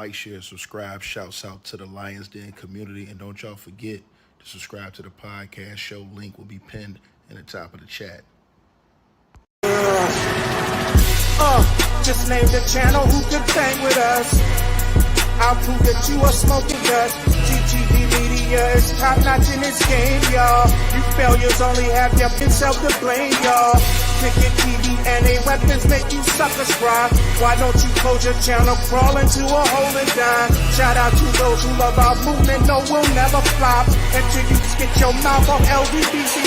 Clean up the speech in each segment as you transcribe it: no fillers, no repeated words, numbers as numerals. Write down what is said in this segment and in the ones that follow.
like, share, subscribe. Shouts out to the Lions Den community. And don't y'all forget to subscribe to the podcast show. Link will be pinned in the top of the chat. Just name the channel who could bang with us. I'll prove that you are smoking dust. GGD Media is top notch in this game, y'all. You failures only have yourself to blame, y'all. Cricket TV and a weapons make you suckers cry. Why don't you close your channel, crawl into a hole and die? Shout out to those who love our movement, no, we'll never flop until you get your mouth on LDBC.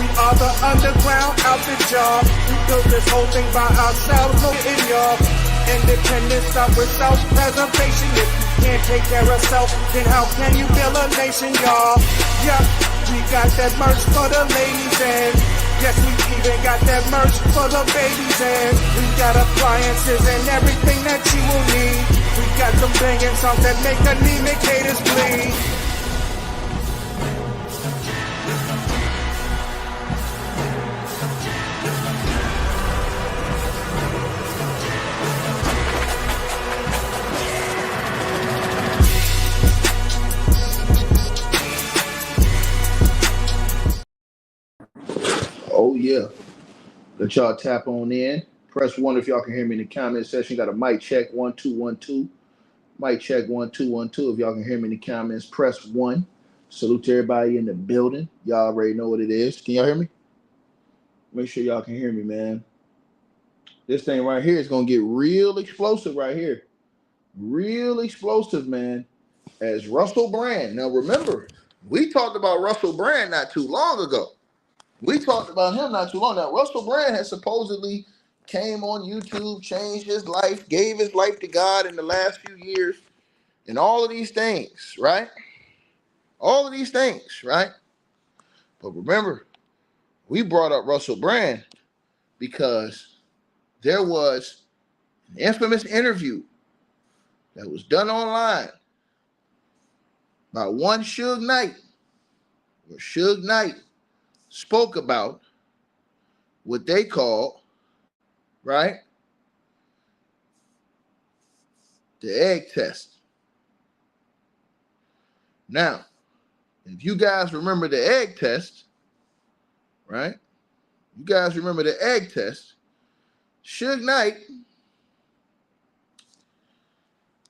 We are the underground outfit, y'all. We built this whole thing by ourselves, no in y'all. Independence start with self-preservation. If you can't take care of self, then how can you build a nation, y'all? Yup, we got that merch for the ladies and yes, we even got that merch for the babies and we got appliances and everything that you will need. We got some banging songs that make anemic haters bleed. Oh, yeah. Let y'all tap on in. Press 1 if y'all can hear me in the comment section. Got a mic check, 1 2 1 2. Mic check, 1 2 1 2. If y'all can hear me in the comments, press 1. Salute to everybody in the building. Y'all already know what it is. Can y'all hear me? Make sure y'all can hear me, man. This thing right here is going to get real explosive right here. Real explosive, man. As Russell Brand. Now, remember, we talked about Russell Brand not too long ago. We talked about him not too long. Now, Russell Brand has supposedly came on YouTube, changed his life, gave his life to God in the last few years, and all of these things, right? All of these things, right? But remember, we brought up Russell Brand because there was an infamous interview that was done online by one Suge Knight, where Suge Knight spoke about what they call, right, the egg test. Now, if you guys remember the egg test, right? You guys remember the egg test? Suge Knight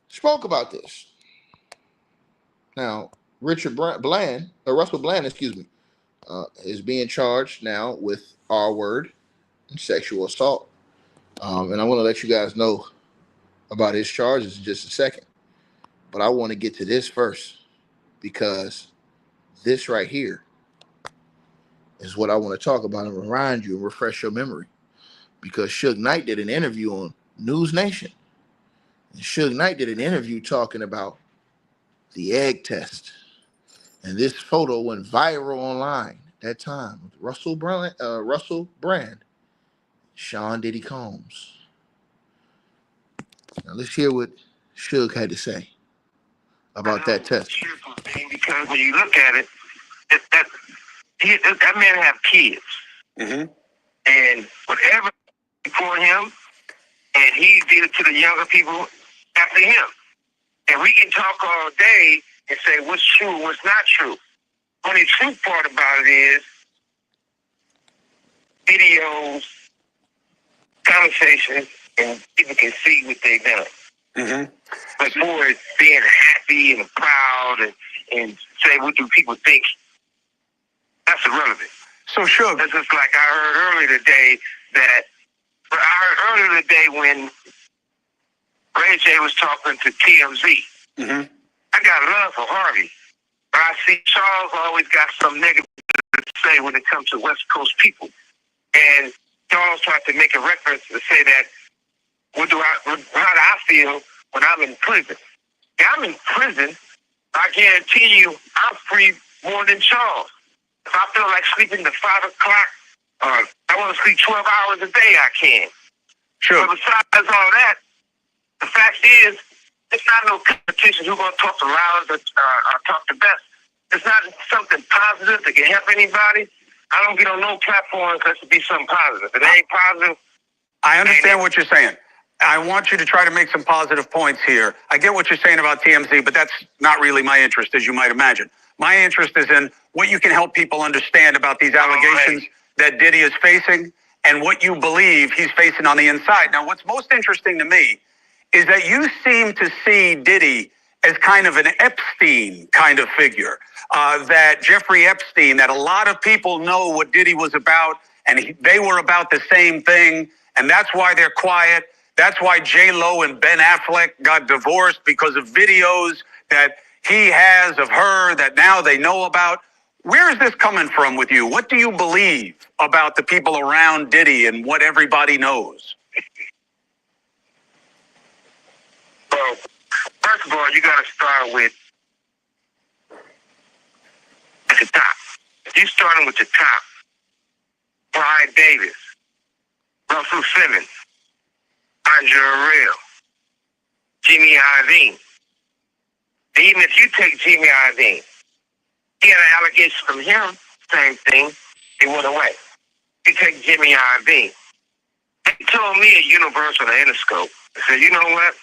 spoke about this. Now, Russell Bland, is being charged now with R-word and sexual assault. And I want to let you guys know about his charges in just a second. But I want to get to this first because this right here is what I want to talk about and remind you and refresh your memory. Because Suge Knight did an interview on News Nation. And Suge Knight did an interview talking about the egg test. And this photo went viral online at that time with Russell Brand, Sean Diddy Combs. Now let's hear what Suge had to say about that test. Because when you look at it, that man have kids. Mm-hmm. And whatever for him, and he did it to the younger people after him. And we can talk all day and say what's true, what's not true. Only true part about it is videos, conversations, and people can see what they've done. Mm-hmm. But more being happy and proud and say what do people think, that's irrelevant. So sure. That's just like I heard earlier today when Ray J was talking to TMZ. Mm-hmm. I got love for Harvey, but I see Charles always got some negative to say when it comes to West Coast people. And Charles tried to make a reference to say that, how do I feel when I'm in prison? If I'm in prison, I guarantee you I'm free more than Charles. If I feel like sleeping to 5 o'clock, I want to sleep 12 hours a day, I can. Sure. But besides all that, the fact is, it's not no competition who's going to talk the loudest or talk the best. It's not something positive that can help anybody. I don't get on no platform unless it be something positive. If it ain't positive. I understand what you're saying. I want you to try to make some positive points here. I get what you're saying about TMZ, but that's not really my interest, as you might imagine. My interest is in what you can help people understand about these allegations that Diddy is facing and what you believe he's facing on the inside. Now, what's most interesting to me is that you seem to see Diddy as kind of an Epstein kind of figure, that Jeffrey Epstein, that a lot of people know what Diddy was about, and they were about the same thing, and that's why they're quiet. That's why J-Lo and Ben Affleck got divorced, because of videos that he has of her that now they know about. Where is this coming from with you? What do you believe about the people around Diddy and what everybody knows? Well, first of all, you got to start with at the top. If you're starting with the top, Brian Davis, Russell Simmons, Andre Arell, Jimmy Iovine. Even if you take Jimmy Iovine, he had an allegation from him, same thing, it went away. You take Jimmy Iovine. He told me at Universal and Interscope, I said, you know what?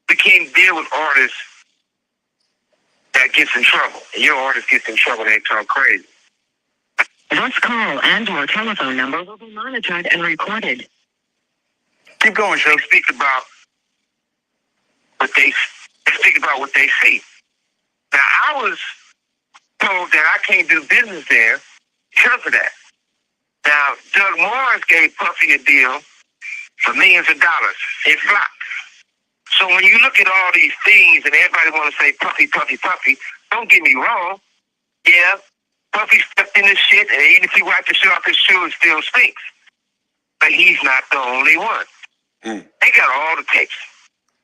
We can't deal with artists that gets in trouble. And your artist gets in trouble, they talk crazy. This call and your telephone number will be monitored and recorded. Keep going, Suge. They speak about what they see. Now, I was told that I can't do business there because of that. Now, Doug Morris gave Puffy a deal for millions of dollars. It flopped. So when you look at all these things and everybody want to say Puffy, Puffy, Puffy, don't get me wrong. Yeah, Puffy stepped in this shit, and even if he wiped the shit off his shoe, it still stinks. But he's not the only one. They got all the tapes.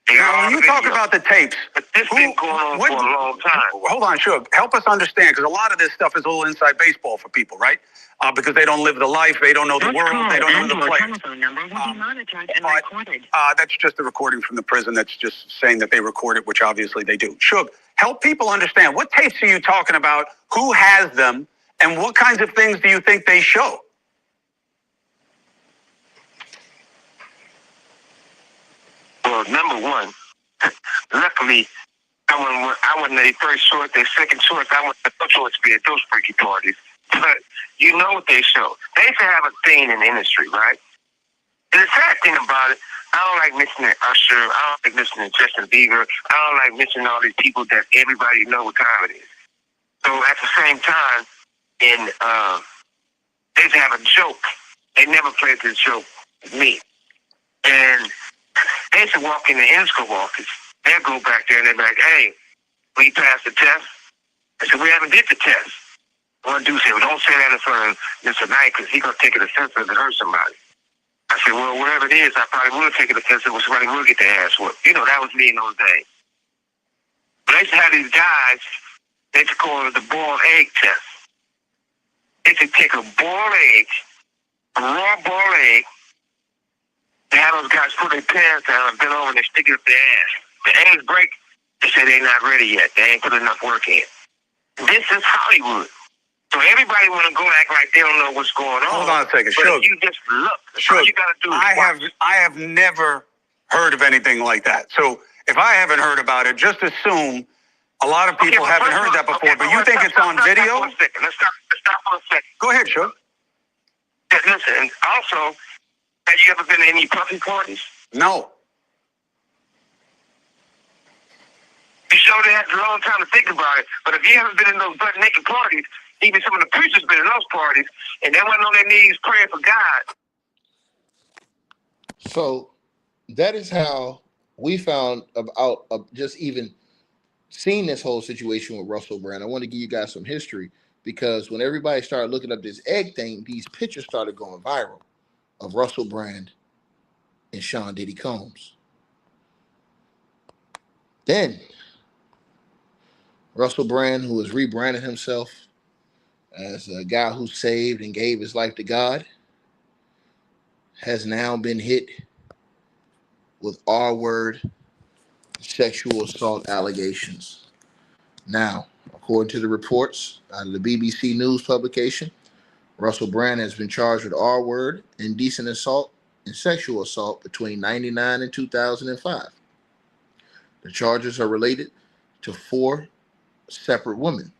Now, when you talk about the tapes, but this been going on for a long time. Hold on, Suge. Help us understand, because a lot of this stuff is a little inside baseball for people, right? Because they don't live the life, they don't know the world, they don't know the players. Telephone number will be monitored and recorded. That's just a recording from the prison. That's just saying that they record it, which obviously they do. Suge, help people understand. What tapes are you talking about? Who has them? And what kinds of things do you think they show? Well, number one, luckily, I wasn't their first choice, their second choice. I went to no choice to be at those freaky parties. But you know what they show. They used to have a thing in the industry, right? And the sad thing about it, I don't like mentioning Usher. I don't like mentioning Justin Bieber. I don't like mentioning all these people that everybody know what time it is. So at the same time, they used to have a joke. They never played this joke with me. And they used to walk in the Interscope office. They'll go back there and they'll be like, hey, will you pass the test? I said, we haven't did the test. One dude said, well, don't say that in front of Mr. Knight because he's going to take it offensive and hurt somebody. I said, well, whatever it is, I probably will take it offensive when somebody will get their ass whooped. You know, that was me in those days. But they used to have these guys, they used to call it the boiled egg test. They used to take a boiled egg, a raw boiled egg, they have those guys put their pants down and bend over and they stick it up their ass. The eggs break, they say they're not ready yet. They ain't put enough work in. This is Hollywood. So everybody want to go act like they don't know what's going on. Hold on a second, but Suge. if you just look, Suge, all you got to do is I have never heard of anything like that. So if I haven't heard about it, just assume a lot of people haven't heard that before. But you think it's on video? Let's stop for a second. Go ahead, Suge. Yeah, listen, and also, have you ever been to any Puffy parties? No. You sure they had a long time to think about it. But if you haven't been in those butt naked parties, even some of the preachers been in those parties, and they went on their knees praying for God. So that is how we found out just even seeing this whole situation with Russell Brand. I want to give you guys some history because when everybody started looking up this egg thing, these pictures started going viral of Russell Brand and Sean Diddy Combs. Then Russell Brand, who has rebranded himself as a guy who saved and gave his life to God, has now been hit with R-word sexual assault allegations. Now, according to the reports out of the BBC News publication, Russell Brand has been charged with R-word, indecent assault, and sexual assault between 1999 and 2005. The charges are related to 4 separate women.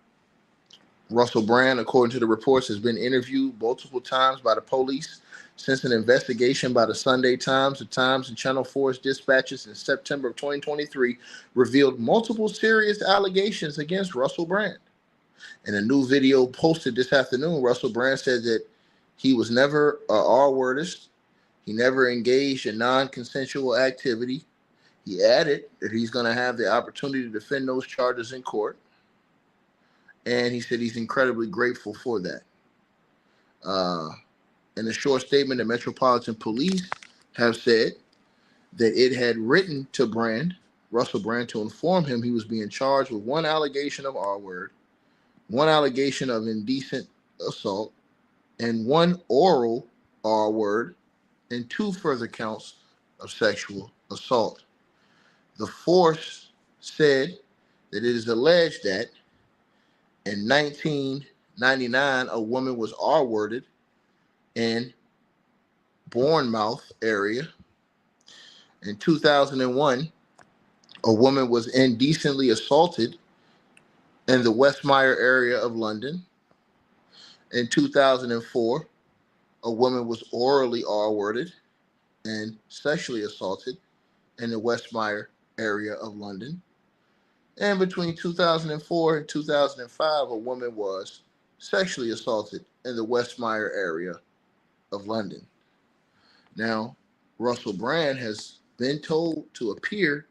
Russell Brand, according to the reports, has been interviewed multiple times by the police since an investigation by the Sunday Times, the Times, and Channel 4's dispatches in September of 2023 revealed multiple serious allegations against Russell Brand. In a new video posted this afternoon, Russell Brand said that he was never a R-wordist. He never engaged in non-consensual activity. He added that he's going to have the opportunity to defend those charges in court. And he said he's incredibly grateful for that. In a short statement, the Metropolitan Police have said that it had written to Russell Brand, to inform him he was being charged with 1 allegation of R-word, 1 allegation of indecent assault, and 1 oral R-word, and 2 further counts of sexual assault. The force said that it is alleged that in 1999, a woman was R-worded in Bournemouth area. In 2001, a woman was indecently assaulted in the Westmire area of London. In 2004, a woman was orally R-worded and sexually assaulted in the Westmire area of London. And between 2004 and 2005, a woman was sexually assaulted in the Westmire area of London. Now, Russell Brand has been told to appear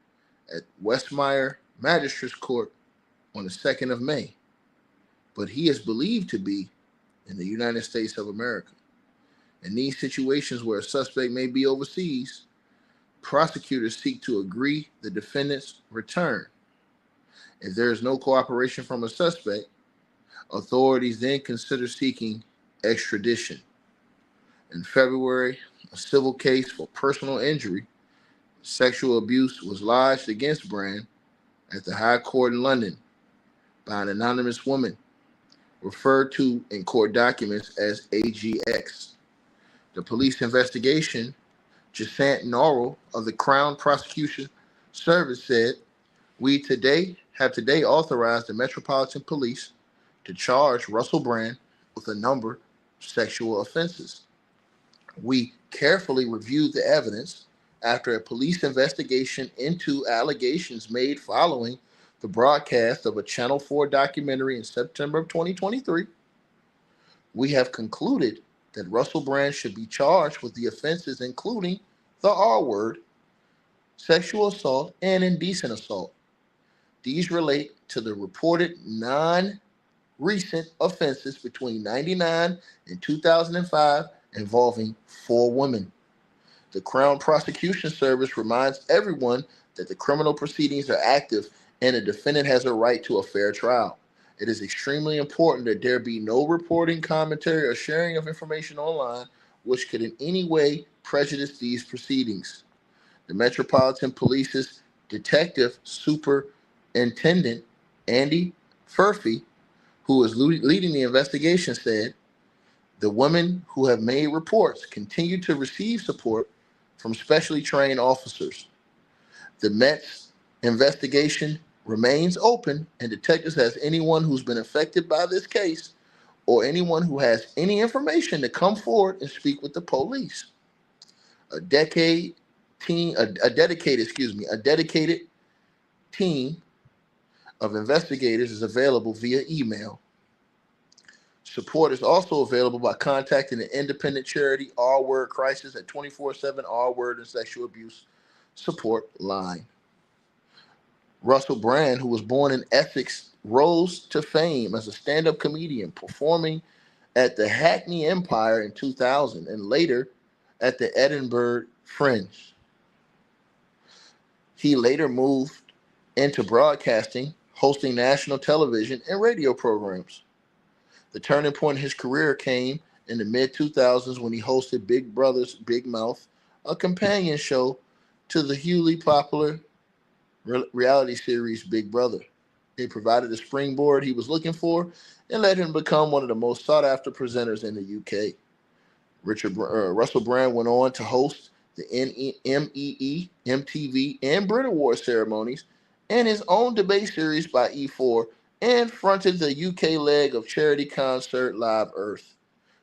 at Westmire Magistrates Court on the 2nd of May, but he is believed to be in the United States of America. In these situations where a suspect may be overseas, prosecutors seek to agree the defendant's return. If there is no cooperation from a suspect, authorities then consider seeking extradition. In February, a civil case for personal injury, sexual abuse was lodged against Brand at the High Court in London by an anonymous woman, referred to in court documents as AGX. The police investigation, Jasant Norrell of the Crown Prosecution Service said, We have today authorized the Metropolitan Police to charge Russell Brand with a number of sexual offenses. We carefully reviewed the evidence after a police investigation into allegations made following the broadcast of a Channel 4 documentary in September of 2023. We have concluded that Russell Brand should be charged with the offenses including the R-word, sexual assault, and indecent assault. These relate to the reported non-recent offenses between 1999 and 2005 involving 4 women. The Crown Prosecution Service reminds everyone that the criminal proceedings are active and the defendant has a right to a fair trial. It is extremely important that there be no reporting, commentary, or sharing of information online which could in any way prejudice these proceedings. The Metropolitan Police's Detective Superintendent Andy Furphy, who is leading the investigation, said, the women who have made reports continue to receive support from specially trained officers. The Met's investigation remains open, and detectives ask anyone who's been affected by this case or anyone who has any information to come forward and speak with the police. A dedicated team of investigators is available via email. Support is also available by contacting the independent charity R-Word Crisis at 24/7 R-Word and Sexual Abuse Support Line. Russell Brand, who was born in Essex, rose to fame as a stand-up comedian, performing at the Hackney Empire in 2000 and later at the Edinburgh Fringe. He later moved into broadcasting, hosting national television and radio programs. The turning point in his career came in the mid-2000s when he hosted Big Brother's Big Mouth, a companion show to the hugely popular reality series Big Brother. It provided the springboard he was looking for and led him to become one of the most sought-after presenters in the UK. Russell Brand went on to host the NEMEE, MTV, and Brit Award ceremonies, and his own debate series by E4, and fronted the UK leg of charity concert Live Earth.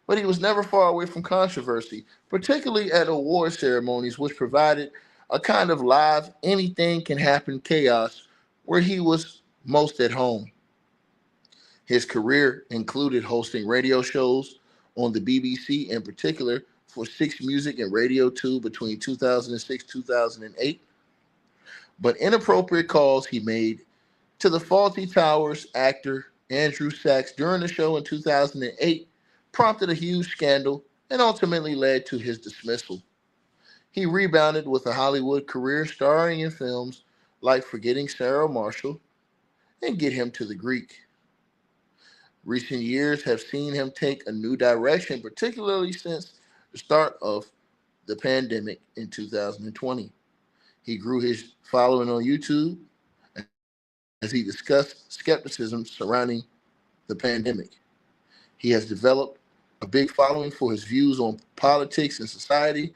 But he was never far away from controversy, particularly at award ceremonies, which provided a kind of live, anything can happen chaos where he was most at home. His career included hosting radio shows on the BBC, in particular for 6 Music and Radio 2 between 2006 and 2008. But inappropriate calls he made to the Fawlty Towers actor Andrew Sachs during the show in 2008 prompted a huge scandal and ultimately led to his dismissal. He rebounded with a Hollywood career starring in films like Forgetting Sarah Marshall and Get Him to the Greek. Recent years have seen him take a new direction, particularly since the start of the pandemic in 2020. He grew his following on YouTube as he discussed skepticism surrounding the pandemic. He has developed a big following for his views on politics and society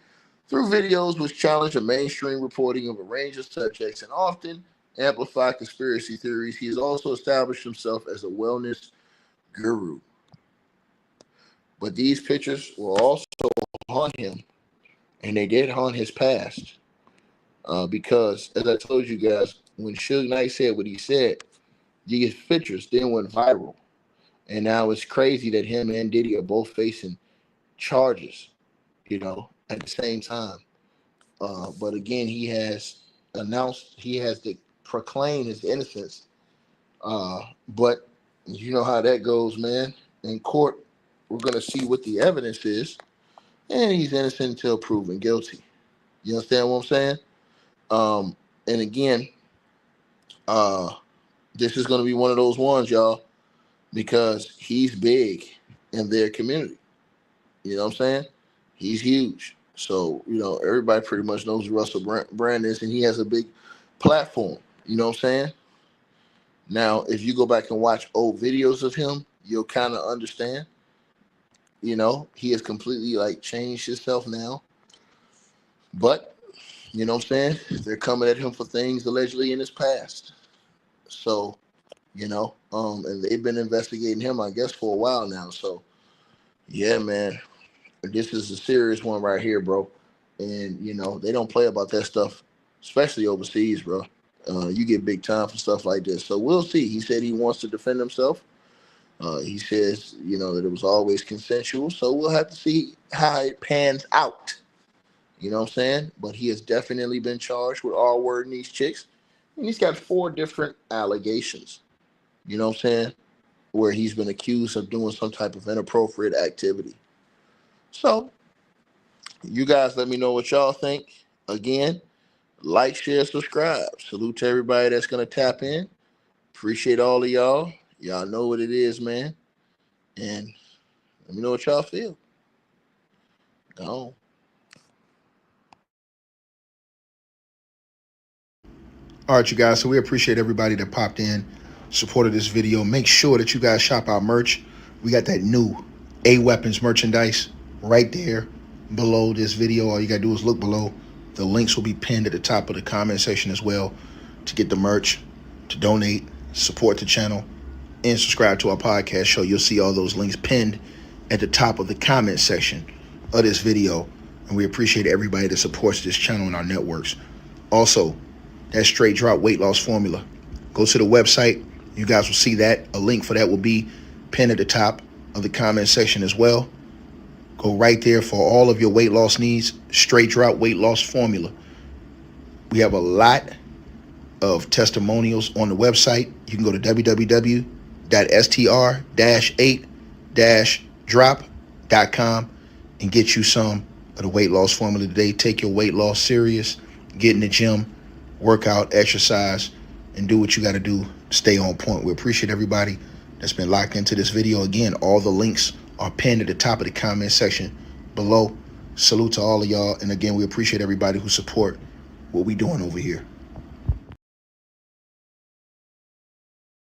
through videos which challenge the mainstream reporting of a range of subjects and often amplify conspiracy theories. He has also established himself as a wellness guru. But these pictures will also haunt him, and they did haunt his past. Because, as I told you guys, when Suge Knight said what he said, these pictures then went viral. And now it's crazy that him and Diddy are both facing charges, at the same time. But again, he has proclaimed his innocence. But you know how that goes, man. In court, we're going to see what the evidence is. And he's innocent until proven guilty. You understand what I'm saying? And again, this is going to be one of those ones, y'all, because he's big in their community. You know what I'm saying? He's huge. So, everybody pretty much knows who Russell Brand is, and he has a big platform. You know what I'm saying? Now, if you go back and watch old videos of him, you'll kind of understand. He has completely changed himself now. But, you know what I'm saying? They're coming at him for things allegedly in his past. So, and they've been investigating him, I guess, for a while now. So, yeah, man, this is a serious one right here, bro. And, they don't play about that stuff, especially overseas, bro. You get big time for stuff like this. So we'll see. He said he wants to defend himself. He says, that it was always consensual. So we'll have to see how it pans out. You know what I'm saying? But he has definitely been charged with R-wording these chicks. And he's got 4 different allegations. You know what I'm saying? Where he's been accused of doing some type of inappropriate activity. So, you guys let me know what y'all think. Again, like, share, subscribe. Salute to everybody that's going to tap in. Appreciate all of y'all. Y'all know what it is, man. And let me know what y'all feel. Go on. All right, you guys. So we appreciate everybody that popped in, supported this video. Make sure that you guys shop our merch. We got that new A-Weapons merchandise right there below this video. All you got to do is look below. The links will be pinned at the top of the comment section as well to get the merch, to donate, support the channel, and subscribe to our podcast show. You'll see all those links pinned at the top of the comment section of this video. And we appreciate everybody that supports this channel and our networks. Also, that straight drop weight loss formula. Go to the website. You guys will see that. A link for that will be pinned at the top of the comment section as well. Go right there for all of your weight loss needs. Straight drop weight loss formula. We have a lot of testimonials on the website. You can go to www.str-8-drop.com and get you some of the weight loss formula today. Take your weight loss serious. Get in the gym. Work out, exercise, and do what you got to do to stay on point. We appreciate everybody that's been locked into this video. Again, all the links are pinned at the top of the comment section below. Salute to all of y'all. And again, we appreciate everybody who support what we doing over here.